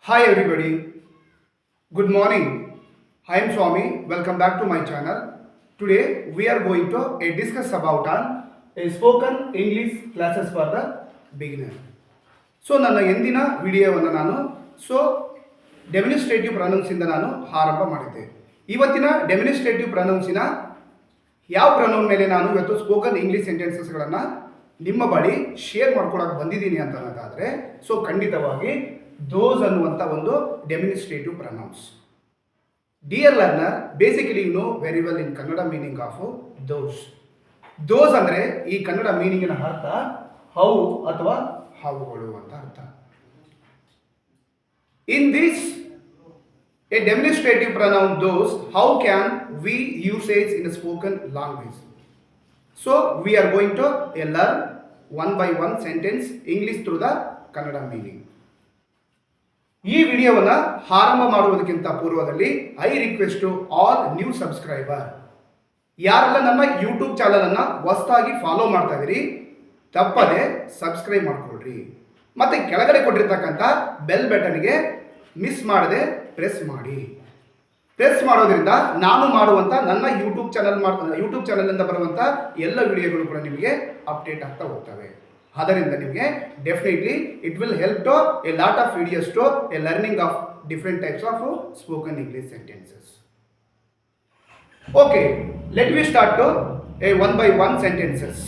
Hi everybody, good morning. I am Swami. Welcome back to my channel. Today we are going to discuss about a spoken English classes for the beginner. So ನನ್ನ ಎಂದಿನ ವಿಡಿಯೋವನ್ನು ನಾನು ಡೆಮಿನಿಸ್ಟ್ರೇಟಿವ್ pronouns ಇಂದ ನಾನು ಆರಂಭ ಮಾಡಿದ್ದೆ. ಇವತ್ತಿನ ಡೆಮಿನಿಸ್ಟ್ರೇಟಿವ್ ಪ್ರನೌನ್ಸಿನ ಯಾವ pronoun ಮೇಲೆ ನಾನು ಇವತ್ತು ಸ್ಪೋಕನ್ ಇಂಗ್ಲಿಷ್ ಸೆಂಟೆನ್ಸಸ್ಗಳನ್ನು ನಿಮ್ಮ ಬಳಿ ಶೇರ್ ಮಾಡ್ಕೊಳಕ್ಕೆ ಬಂದಿದ್ದೀನಿ ಅಂತ ಅನ್ನೋದಾದರೆ ಖಂಡಿತವಾಗಿ ದೋಸ್ ಅನ್ನುವಂಥ ಒಂದು demonstrative pronouns. Dear learner, basically you know very well in Kannada meaning of those. Those ಅಂದರೆ ಈ ಕನ್ನಡ ಮೀನಿಂಗಿನ ಅರ್ಥ ಹೌ ಅಥವಾ ಹಾವುಗಳು ಅಂತ ಅರ್ಥ. In this a demonstrative pronoun those, how can we usage in spoken language? So we are going to learn one by one sentence English through the Kannada meaning. ಈ ವಿಡಿಯೋವನ್ನು ಆರಂಭ ಮಾಡುವುದಕ್ಕಿಂತ ಪೂರ್ವದಲ್ಲಿ I request to all new subscriber, ಯಾರೆಲ್ಲ ನಮ್ಮ YouTube ಚಾನಲನ್ನು ಹೊಸದಾಗಿ follow ಮಾಡ್ತಾ ಇದ್ದೀರಿ, ತಪ್ಪದೆ ಸಬ್ಸ್ಕ್ರೈಬ್ ಮಾಡ್ಕೊಳ್ರಿ. ಮತ್ತು ಕೆಳಗಡೆ ಕೊಟ್ಟಿರ್ತಕ್ಕಂಥ ಬೆಲ್ ಬಟನ್ಗೆ ಮಿಸ್ ಮಾಡದೆ ಪ್ರೆಸ್ ಮಾಡಿ. ಪ್ರೆಸ್ ಮಾಡೋದ್ರಿಂದ ನಾನು ಮಾಡುವಂಥ ನನ್ನ ಯೂಟ್ಯೂಬ್ ಚಾನಲಿಂದ ಬರುವಂಥ ಎಲ್ಲ ವಿಡಿಯೋಗಳು ಕೂಡ ನಿಮಗೆ ಅಪ್ಡೇಟ್ ಆಗ್ತಾ ಹೋಗ್ತವೆ. ಅದರಿಂದ ನಿಮಗೆ definitely it will help to a lot of videos to a learning of different types of spoken English sentences. Okay, let we start to a one by one sentences.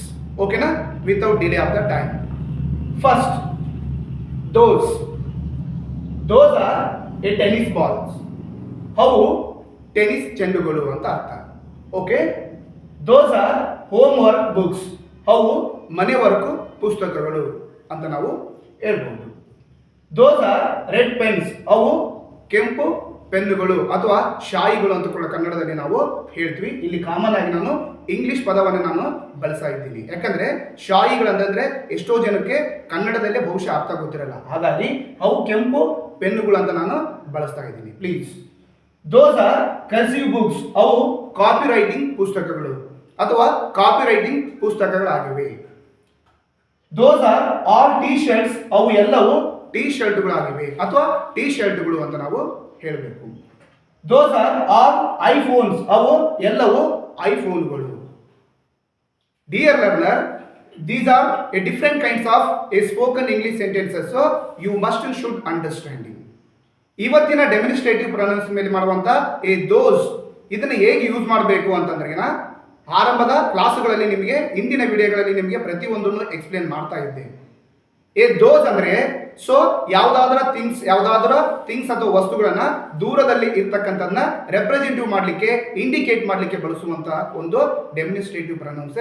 ಓಕೆನಾ, without delay of the time. First, those. Those are a tennis balls. ಅವು tennis ಚೆಂಡುಗಳು ಅಂತ ಅರ್ಥ. Okay, those are homework books. ಅವು ಮನೆ work ಪುಸ್ತಕಗಳು ಅಂತ ನಾವು ಹೇಳ್ಬೋದು. Those are red pens. ಅವು ಕೆಂಪು ಪೆನ್ನುಗಳು ಅಥವಾ ಶಾಯಿಗಳು ಅಂತ ಕೂಡ ಕನ್ನಡದಲ್ಲಿ ನಾವು ಹೇಳ್ತೀವಿ. ಇಲ್ಲಿ ಕಾಮನ್ ಆಗಿ ನಾನು ಇಂಗ್ಲಿಷ್ ಪದವನ್ನು ನಾನು ಬಳಸ್ತಾ ಇದ್ದೀನಿ, ಯಾಕಂದ್ರೆ ಶಾಯಿಗಳಂತಂದ್ರೆ ಎಷ್ಟೋ ಜನಕ್ಕೆ ಕನ್ನಡದಲ್ಲೇ ಬಹುಶಃ ಅರ್ಥ ಗೊತ್ತಿರಲ್ಲ. ಹಾಗಾಗಿ ಅವು ಕೆಂಪು ಪೆನ್ನುಗಳು ಅಂತ ನಾನು ಬಳಸ್ತಾ ಇದ್ದೀನಿ. Please. Those are cursive books. ಅವು ಕಾಪಿ ರೈಟಿಂಗ್ ಪುಸ್ತಕಗಳು ಅಥವಾ ಕಾಪಿ ರೈಟಿಂಗ್ ಪುಸ್ತಕಗಳಾಗಿವೆ. Those are all T shirts. ಅವು ಎಲ್ಲವೂ ಟಿ ಶರ್ಟ್ಗಳಾಗಿವೆ ಅಥವಾ ಟಿ ಶರ್ಟ್ಗಳು ಅಂತ ನಾವು ಹೇಳಬೇಕು. Those are all iPhones. ಅವು ಎಲ್ಲವೂ ಐಫೋನ್ಗಳು. Dear learner, these are a different kinds of a spoken English sentences, so you must should understanding. ಇವತ್ತಿನ ಡೆಮಿನಿಸ್ಟ್ರೇಟಿವ್ ಪ್ರೊನೌನ್ಸ್ ಮೇಲೆ ಮಾಡುವಂತ ಎ ದೋಸ್ ಇದನ್ನು ಹೇಗೆ ಯೂಸ್ ಮಾಡಬೇಕು ಅಂತಂದ್ರೆ ಆರಂಭದ ಕ್ಲಾಸುಗಳಲ್ಲಿ ನಿಮಗೆ ಹಿಂದಿನ ವಿಡಿಯೋಗಳಲ್ಲಿ ನಿಮಗೆ ಪ್ರತಿಯೊಂದನ್ನು ಎಕ್ಸ್ಪ್ಲೇನ್ ಮಾಡ್ತಾ ಇದ್ದೆ. ಎ ದೋಸ್ ಅಂದರೆ ಯಾವುದಾದ್ರೂ ಥಿಂಗ್ಸ್ ಅಥವಾ ವಸ್ತುಗಳನ್ನ ದೂರದಲ್ಲಿ ಇರ್ತಕ್ಕಂಥದ್ದನ್ನ ರೆಪ್ರೆಸೆಂಟಿವ್ ಮಾಡಲಿಕ್ಕೆ, ಇಂಡಿಕೇಟ್ ಮಾಡಲಿಕ್ಕೆ ಬಳಸುವಂತ ಒಂದು ಡೆಮಿನಿಸ್ಟ್ರೇಟಿವ್ ಪ್ರೊನೌನ್ಸ್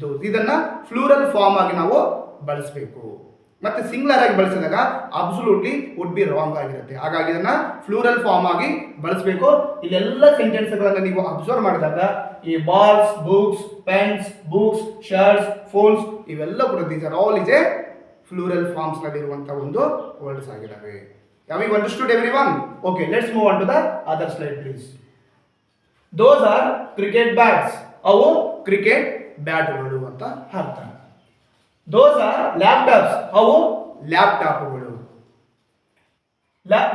ದೋಸ್. ಇದನ್ನ ಫ್ಲೂರಲ್ ಫಾರ್ಮ್ ಆಗಿ ನಾವು ಬಳಸಬೇಕು. ಮತ್ತೆ ಸಿಂಗ್ಯುಲರ್ ಆಗಿ ಬಳಸಿದಾಗ ಅಬ್ಸಲ್ಯೂಟ್ಲಿ ವುಡ್ ಬಿ ರಾಂಗ್ ಆಗಿರುತ್ತೆ. ಹಾಗಾಗಿ ಇದನ್ನ ಫ್ಲೂರಲ್ ಫಾರ್ಮ್ ಆಗಿ ಬಳಸಬೇಕು. ಇಲ್ಲೆಲ್ಲ ಸೆಂಟೆನ್ಸ್ಗಳನ್ನ ನೀವು ಅಬ್ಸರ್ವ್ ಮಾಡಿದಾಗ ಈ balls, books, pens, books, shirts, phones ಇವೆಲ್ಲ ಕೂಡ these are all is a plural forms ನಲ್ಲಿರುವಂತಹ ಒಂದು ವರ್ಡ್ಸ್ ಆಗಿದ್ದಾವೆ. Have you understood everyone? Okay, let's move on to the other slide please. Those are cricket bats. ಅವು cricket ಬ್ಯಾಟ್ಗಳು ಅಂತ ಅರ್ಥ. Those are laptops. ಅವು ಲ್ಯಾಪ್ಟಾಪ್ಗಳು.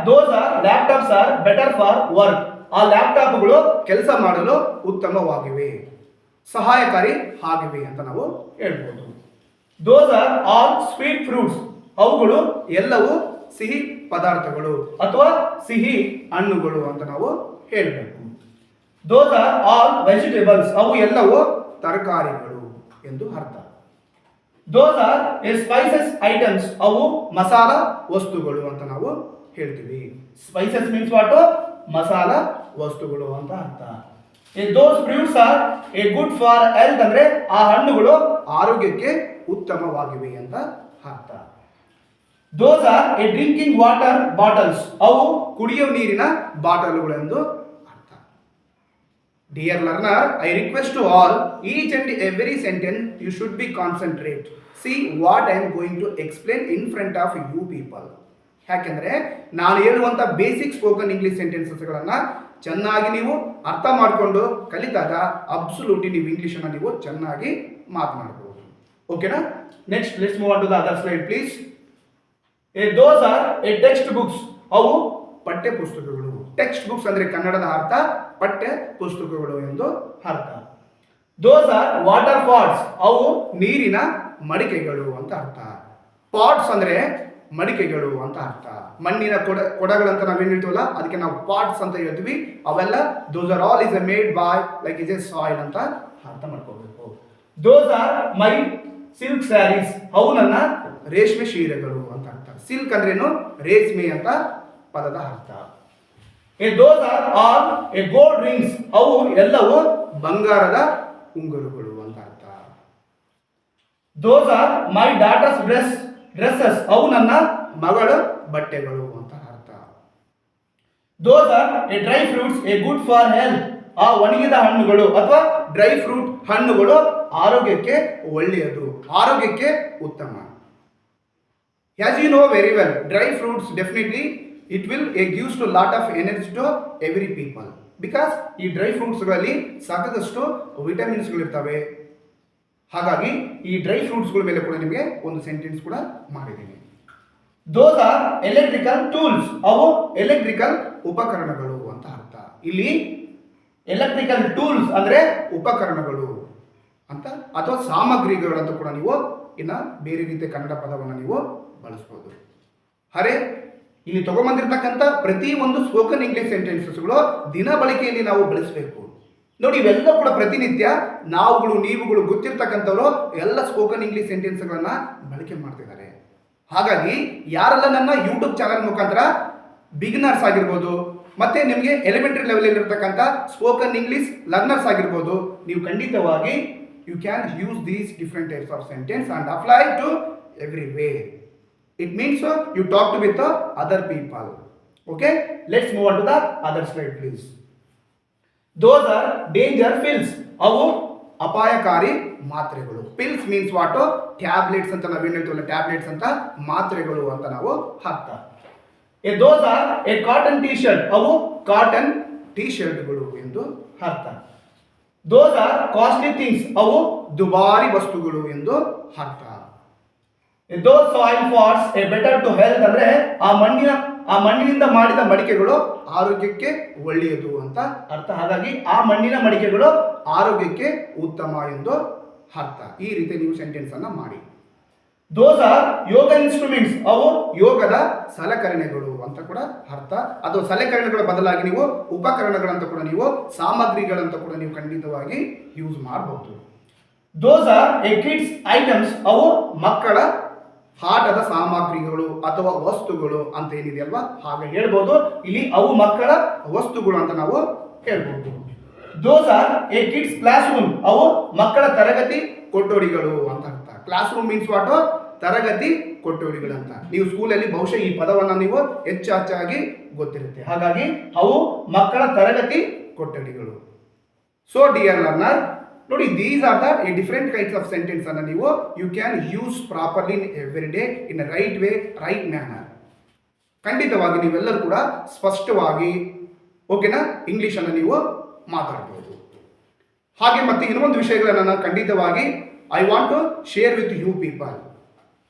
Those are laptops are better for work. ಆ ಲ್ಯಾಪ್ಟಾಪ್ಗಳು ಕೆಲಸ ಮಾಡಲು ಉತ್ತಮವಾಗಿವೆ, ಸಹಾಯಕಾರಿ ಆಗಿವೆ ಅಂತ ನಾವು ಹೇಳ್ಬೋದು. Those are all sweet fruits. ಅವುಗಳು ಎಲ್ಲವೂ ಸಿಹಿ ಪದಾರ್ಥಗಳು ಅಥವಾ ಸಿಹಿ ಹಣ್ಣುಗಳು ಅಂತ ನಾವು ಹೇಳಬೇಕು. Those are all vegetables. ಅವು ಎಲ್ಲವೂ ತರಕಾರಿಗಳು ಎಂದು ಅರ್ಥ. Those are spices items. ಅವು ಮಸಾಲ ವಸ್ತುಗಳು ಅಂತ ನಾವು ಹೇಳ್ತೀವಿ. Spices means what? ಮಸಾಲ ವಸ್ತುಗಳು ಅಂತ ಅರ್ಥ. Those fruits are a good for health. ಅಂದ್ರೆ ಆ ಹಣ್ಣುಗಳು ಆರೋಗ್ಯಕ್ಕೆ ಉತ್ತಮವಾಗಿವೆ ಅಂತ ಅರ್ಥ. Those are a drinking water bottles. ಅವು ಕುಡಿಯುವ ನೀರಿನ ಬಾಟಲುಗಳು ಎಂದು ಅರ್ಥ. Dear learner, I request to all, each and every sentence you should be concentrate. See what I am going to explain in front of you people. ಯಾಕೆಂದ್ರೆ ನಾನು ಹೇಳುವಂತ basic spoken English ಸೆಂಟೆನ್ಸಸ್ಗಳನ್ನ ಚೆನ್ನಾಗಿ ನೀವು ಅರ್ಥ ಮಾಡಿಕೊಂಡು ಕಲಿತಾಗ ಅಬ್ಸಲ್ಯೂಟ್ಲಿ ನೀವು ಇಂಗ್ಲಿಷನ್ನು ನೀವು ಚೆನ್ನಾಗಿ ಮಾತನಾಡಬಹುದು. ಓಕೆನಾ? Next let's move on to the other slide please. Those are a text books. ಅವು ಪಠ್ಯ ಪುಸ್ತಕಗಳು. ಟೆಕ್ಸ್ಟ್ ಬುಕ್ಸ್ ಅಂದ್ರೆ ಕನ್ನಡದ ಅರ್ಥ ಪಠ್ಯ ಪುಸ್ತಕಗಳು ಎಂದು ಅರ್ಥ. ದೋಸ್ ಆರ್ ವಾಟರ್ ಪಾಟ್ಸ್, ಅವು ನೀರಿನ ಮಡಿಕೆಗಳು ಅಂತ ಅರ್ಥ. ಪಾಟ್ಸ್ ಅಂದ್ರೆ ಮಡಿಕೆಗಳು ಅಂತ ಅರ್ಥ. ಮಣ್ಣಿನ ಕೊಡಗಳಂತ ನಾವೇನು ಹೇಳ್ತೀವಲ್ಲ ಅದಕ್ಕೆ ನಾವು ಪಾಟ್ಸ್ ಅಂತ ಹೇಳ್ತೀವಿ. ಅವೆಲ್ಲ those are all is a made by like is a soil ಅಂತ ಅರ್ಥ ಮಾಡ್ಕೋಬೇಕು. Those are my silk saris, ಅವು ನನ್ನ ರೇಷ್ಮೆ ಸೀರೆಗಳು ಅಂತ ಅರ್ಥ. ಸಿಲ್ಕ್ ಅಂದ್ರೇನು? ರೇಷ್ಮೆ ಅಂತ ಪದದ ಅರ್ಥ. ದೋಸ್ are all A gold rings, ಅವು ಎಲ್ಲವೂ ಬಂಗಾರದ ಉಂಗುರಗಳು ಅಂತ ಅರ್ಥ. ದೋಸ್ ಆರ್ ಮೈ ಡಾಟರ್ಸ್ ಡ್ರೆಸ್ಸಸ್, ಅವು ನನ್ನ ಮಗಳ ಬಟ್ಟೆಗಳು ಅಂತ ಅರ್ಥ. ದೋಸ್ are A dry fruits A good for health, ಆ ಒಣಗಿದ ಹಣ್ಣುಗಳು ಅಥವಾ ಡ್ರೈ ಫ್ರೂಟ್ ಹಣ್ಣುಗಳು ಆರೋಗ್ಯಕ್ಕೆ ಒಳ್ಳೆಯದು, ಆರೋಗ್ಯಕ್ಕೆ ಉತ್ತಮ. As you know very well, dry fruits definitely it will gives to lot of energy to every people, because ಈ ಡ್ರೈ ಫ್ರೂಟ್ಸ್ಗಳಲ್ಲಿ ಸಾಕಷ್ಟು ವಿಟಮಿನ್ಸ್ಗಳು ಇರ್ತವೆ. ಹಾಗಾಗಿ ಈ ಡ್ರೈ ಫ್ರೂಟ್ಸ್ಗಳ ಮೇಲೆ ಕೂಡ ನಿಮಗೆ ಒಂದು ಸೆಂಟೆನ್ಸ್ ಕೂಡ ಮಾಡಿದ್ದೀನಿ. ದೋಸ್ ಆರ್ ಎಲೆಕ್ಟ್ರಿಕಲ್ ಟೂಲ್ಸ್, ಅವು ಎಲೆಕ್ಟ್ರಿಕಲ್ ಉಪಕರಣಗಳು ಅಂತ ಅರ್ಥ. ಇಲ್ಲಿ ಎಲೆಕ್ಟ್ರಿಕಲ್ ಟೂಲ್ಸ್ ಅಂದ್ರೆ ಉಪಕರಣಗಳು ಅಂತ ಅಥವಾ ಸಾಮಗ್ರಿಗಳು ಅಂತ ಕೂಡ ನೀವು ಇನ್ನ ಬೇರೆ ರೀತಿಯ ಕನ್ನಡ ಪದವನ್ನು ನೀವು ಬಳಸಬಹುದು. ಅರೆ ಇಲ್ಲಿ ತಗೊಂಬಂದಿರ್ತಕ್ಕಂಥ ಪ್ರತಿ ಒಂದು ಸ್ಪೋಕನ್ ಇಂಗ್ಲಿಷ್ ಸೆಂಟೆನ್ಸಸ್ಗಳು ದಿನ ಬಳಕೆಯಲ್ಲಿ ನಾವು ಬಳಸಬೇಕು. ನೋಡಿ, ಇವೆಲ್ಲ ಕೂಡ ಪ್ರತಿನಿತ್ಯ ನಾವುಗಳು ನೀವುಗಳು ಗೊತ್ತಿರ್ತಕ್ಕಂಥವ್ರು ಎಲ್ಲ ಸ್ಪೋಕನ್ ಇಂಗ್ಲಿಷ್ ಸೆಂಟೆನ್ಸ್ಗಳನ್ನ ಬಳಕೆ ಮಾಡ್ತಿದ್ದಾರೆ. ಹಾಗಾಗಿ ಯಾರೆಲ್ಲ ನನ್ನ ಯೂಟ್ಯೂಬ್ ಚಾನಲ್ ಮುಖಾಂತರ ಬಿಗಿನರ್ಸ್ ಆಗಿರ್ಬೋದು, ಮತ್ತೆ ನಿಮಗೆ ಎಲಿಮೆಂಟರಿ ಲೆವೆಲ್ ಇರತಕ್ಕಂಥ ಸ್ಪೋಕನ್ ಇಂಗ್ಲಿಷ್ ಲರ್ನರ್ಸ್ ಆಗಿರ್ಬೋದು, ನೀವು ಖಂಡಿತವಾಗಿ you can use these different types of sentence and apply to everywhere. It means you talk with the other people. Okay, let's move on to the other slide please. Those are danger pills, ಅವು ಅಪಾಯಕಾರಿ ಮಾತ್ರೆಗಳು. Pills means what? Tablets ಅಂತ ನಾವೇನು ಹೇಳ್ತೀವಲ್ಲ, tablets ಅಂತ ಮಾತ್ರೆಗಳು ಅಂತ ನಾವು ಅರ್ಥ. those are a cotton t-shirt, ಅವು ಕಾಟನ್ ಟಿ ಶರ್ಟ್ಗಳು ಎಂದು ಅರ್ಥ. those are costly things, ಅವು ದುಬಾರಿ ವಸ್ತುಗಳು ಎಂದು ಅರ್ಥ. those soil pots a better to health, ಅಂದ್ರೆ ಆ ಮಣ್ಣಿನಿಂದ ಮಾಡಿದ ಮಡಿಕೆಗಳು ಆರೋಗ್ಯಕ್ಕೆ ಒಳ್ಳೆಯದು ಅಂತ ಅರ್ಥ. ಹಾಗಾಗಿ ಆ ಮಣ್ಣಿನ ಮಡಿಕೆಗಳು ಆರೋಗ್ಯಕ್ಕೆ ಉತ್ತಮ ಎಂದು ಅರ್ಥ. ಈ ರೀತಿ ನೀವು ಸೆಂಟೆನ್ಸ್ ಅನ್ನ ಮಾಡಿ. those are ಯೋಗ ಇನ್ಸ್ಟ್ರೂಮೆಂಟ್ಸ್, ಅವು ಯೋಗದ ಸಲಕರಣೆಗಳು ಅಂತ ಕೂಡ ಅರ್ಥ. ಅಥವಾ ಸಲಕರಣೆಗಳ ಬದಲಾಗಿ ನೀವು ಉಪಕರಣಗಳಂತ ಕೂಡ ನೀವು ಸಾಮಗ್ರಿಗಳಂತ ಕೂಡ ನೀವು ಖಂಡಿತವಾಗಿ ಯೂಸ್ ಮಾಡಬಹುದು. those are a kids items, ಅವು ಮಕ್ಕಳ ಆಟದ ಸಾಮಗ್ರಿಗಳು ಅಥವಾ ವಸ್ತುಗಳು ಅಂತ ಏನಿದೆಯಲ್ವಾ ಹಾಗೆ ಹೇಳ್ಬೋದು. ಇಲ್ಲಿ ಅವು ಮಕ್ಕಳ ವಸ್ತುಗಳು ಅಂತ ನಾವು ಹೇಳ್ಬೋದು. those are a kids classroom, ಅವು ಮಕ್ಕಳ ತರಗತಿ ಕೊಠಡಿಗಳು ಅಂತ ಅರ್ಥ. Class room means what? ತರಗತಿ ಕೊಠಡಿಗಳಂತ. ನೀವು ಸ್ಕೂಲಲ್ಲಿ ಬಹುಶಃ ಈ ಪದವನ್ನು ನೀವು ಹೆಚ್ಚಾಗಿ ಗೊತ್ತಿರುತ್ತೆ. ಹಾಗಾಗಿ ಅವು ಮಕ್ಕಳ ತರಗತಿ ಕೊಠಡಿಗಳು. ಸೊ ಡಿಯರ್ ಲರ್ನರ್, ನೋಡಿ, these are the different kinds of sentence ಅನ್ನು ನೀವು you can use properly in every day in right way, right manner. ಖಂಡಿತವಾಗಿ ನೀವೆಲ್ಲರೂ ಕೂಡ ಸ್ಪಷ್ಟವಾಗಿ ಓಕೆನಾ ಇಂಗ್ಲಿಷನ್ನು ನೀವು ಮಾತಾಡ್ಬೋದು. ಹಾಗೆ ಮತ್ತೆ ಇನ್ನೊಂದು ವಿಷಯಗಳನ್ನು ನಾನು ಖಂಡಿತವಾಗಿ I want to share with you people.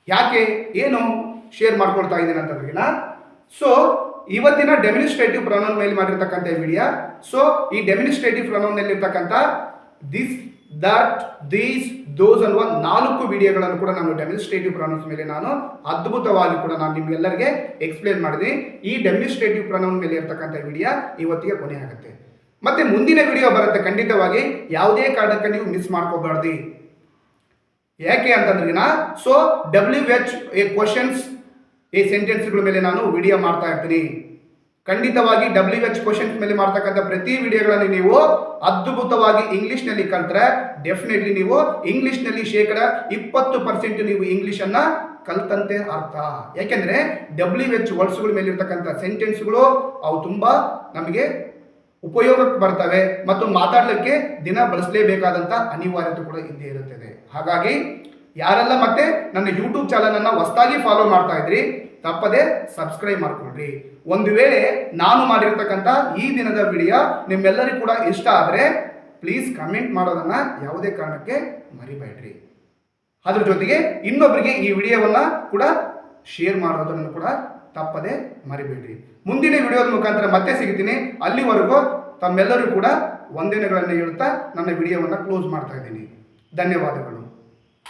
ಯಾಕೆ ಏನು ಶೇರ್ ಮಾಡ್ಕೊಳ್ತಾ ಇದ್ದೀನಿ ಅಂತಂದ್ರೆ, ಸೊ ಇವತ್ತಿನ ಡೆಮಿನಿಸ್ಟ್ರೇಟಿವ್ ಪ್ರೊನೌನ್ ಮೇಲೆ ಮಾಡಿರ್ತಕ್ಕಂಥ ವಿಡಿಯೋ. ಸೊ ಈ ಡೆಮಿನಿಸ್ಟ್ರೇಟಿವ್ ಪ್ರೊನೌನ್ ನಲ್ಲಿ ಇರ್ತಕ್ಕಂಥ ದಿಸ್, ದಟ್, ದೀಸ್, ದೋಸ್ ಅನ್ನುವ 4 ವಿಡಿಯೋಗಳನ್ನು ಕೂಡ ನಾನು ಡೆಮಿನಿಸ್ಟ್ರೇಟಿವ್ ಪ್ರೊನೌನ್ಸ್ ಮೇಲೆ ನಾನು ಅದ್ಭುತವಾಗಿ ಕೂಡ ನಾನು ನಿಮ್ಗೆಲ್ಲರಿಗೆ ಎಕ್ಸ್ಪ್ಲೇನ್ ಮಾಡಿದೆ. ಈ ಡೆಮಿನಿಸ್ಟ್ರೇಟಿವ್ ಪ್ರೊನೌನ್ ಮೇಲೆ ಇರ್ತಕ್ಕಂಥ ವಿಡಿಯೋ ಇವತ್ತಿಗೆ ಕೊನೆ ಆಗುತ್ತೆ. ಮತ್ತೆ ಮುಂದಿನ ವಿಡಿಯೋ ಬರುತ್ತೆ ಖಂಡಿತವಾಗಿ, ಯಾವುದೇ ಕಾರಣಕ್ಕೆ ನೀವು ಮಿಸ್ ಮಾಡ್ಕೋಬಾರ್ದು. ಯಾಕೆ ಅಂತಂದ್ರೆ so WH a questions a ಸೆಂಟೆನ್ಸ್ಗಳ ಮೇಲೆ ನಾನು ವಿಡಿಯೋ ಮಾಡ್ತಾ ಇರ್ತೀನಿ. ಖಂಡಿತವಾಗಿ WH ಕ್ವಶನ್ಸ್ ಮೇಲೆ ಮಾಡ್ತಕ್ಕಂಥ ಪ್ರತಿ ವಿಡಿಯೋಗಳನ್ನು ನೀವು ಅದ್ಭುತವಾಗಿ ಇಂಗ್ಲಿಷ್ನಲ್ಲಿ ಕಲ್ತ್ರೆ ಡೆಫಿನೆಟ್ಲಿ ನೀವು ಇಂಗ್ಲಿಷ್ನಲ್ಲಿ 20% ನೀವು ಇಂಗ್ಲಿಷನ್ನು ಕಲ್ತಂತೆ ಅರ್ಥ. ಯಾಕೆಂದ್ರೆ WH ವರ್ಡ್ಸ್ಗಳ ಮೇಲೆ ಇರ್ತಕ್ಕಂಥ ಸೆಂಟೆನ್ಸ್ಗಳು ಅವು ತುಂಬಾ ನಮಗೆ ಉಪಯೋಗಕ್ಕೆ ಬರ್ತವೆ ಮತ್ತು ಮಾತಾಡಲಿಕ್ಕೆ ದಿನ ಬಳಸಲೇಬೇಕಾದಂಥ ಅನಿವಾರ್ಯತೆ ಕೂಡ ಇದ್ದೇ ಇರುತ್ತದೆ. ಹಾಗಾಗಿ ಯಾರೆಲ್ಲ ಮತ್ತೆ ನನ್ನ ಯೂಟ್ಯೂಬ್ ಚಾನಲನ್ನು ಹೊಸದಾಗಿ ಫಾಲೋ ಮಾಡ್ತಾ ಇದ್ರಿ, ತಪ್ಪದೆ ಸಬ್ಸ್ಕ್ರೈಬ್ ಮಾಡ್ಕೊಳ್ರಿ. ಒಂದು ವೇಳೆ ನಾನು ಮಾಡಿರ್ತಕ್ಕಂಥ ಈ ದಿನದ ವಿಡಿಯೋ ನಿಮ್ಮೆಲ್ಲರಿಗೂ ಕೂಡ ಇಷ್ಟ ಆದರೆ ಪ್ಲೀಸ್ ಕಮೆಂಟ್ ಮಾಡೋದನ್ನ ಯಾವುದೇ ಕಾರಣಕ್ಕೆ ಮರಿಬೇಡ್ರಿ. ಅದ್ರ ಜೊತೆಗೆ ಇನ್ನೊಬ್ಬರಿಗೆ ಈ ವಿಡಿಯೋವನ್ನ ಕೂಡ ಶೇರ್ ಮಾಡೋದನ್ನು ಕೂಡ ತಪ್ಪದೆ ಮರಿಬೇಡ್ರಿ. ಮುಂದಿನ ವಿಡಿಯೋದ ಮುಖಾಂತರ ಮತ್ತೆ ಸಿಗ್ತೀನಿ. ಅಲ್ಲಿವರೆಗೂ ತಮ್ಮೆಲ್ಲರೂ ಕೂಡ ವಂದನೆಗಳನ್ನು ಹೇಳುತ್ತಾ ನನ್ನ ವಿಡಿಯೋವನ್ನು ಕ್ಲೋಸ್ ಮಾಡ್ತಾ ಇದ್ದೀನಿ. ಧನ್ಯವಾದಗಳು.